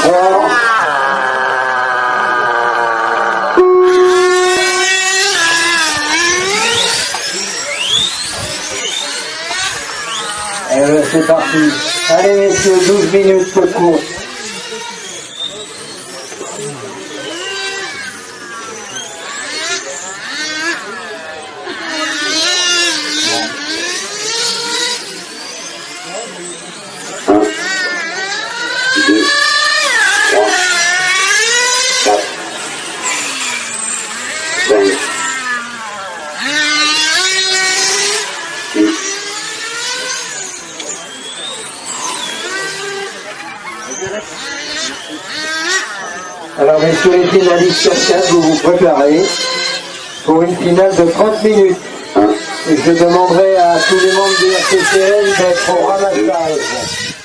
3. Et c'est parti. Allez messieurs, 12 minutes de course. Alors messieurs les finalistes sur 4, vous vous préparez pour une finale de 30 minutes. Et je demanderai à tous les membres du RCCL d'être au ramassage.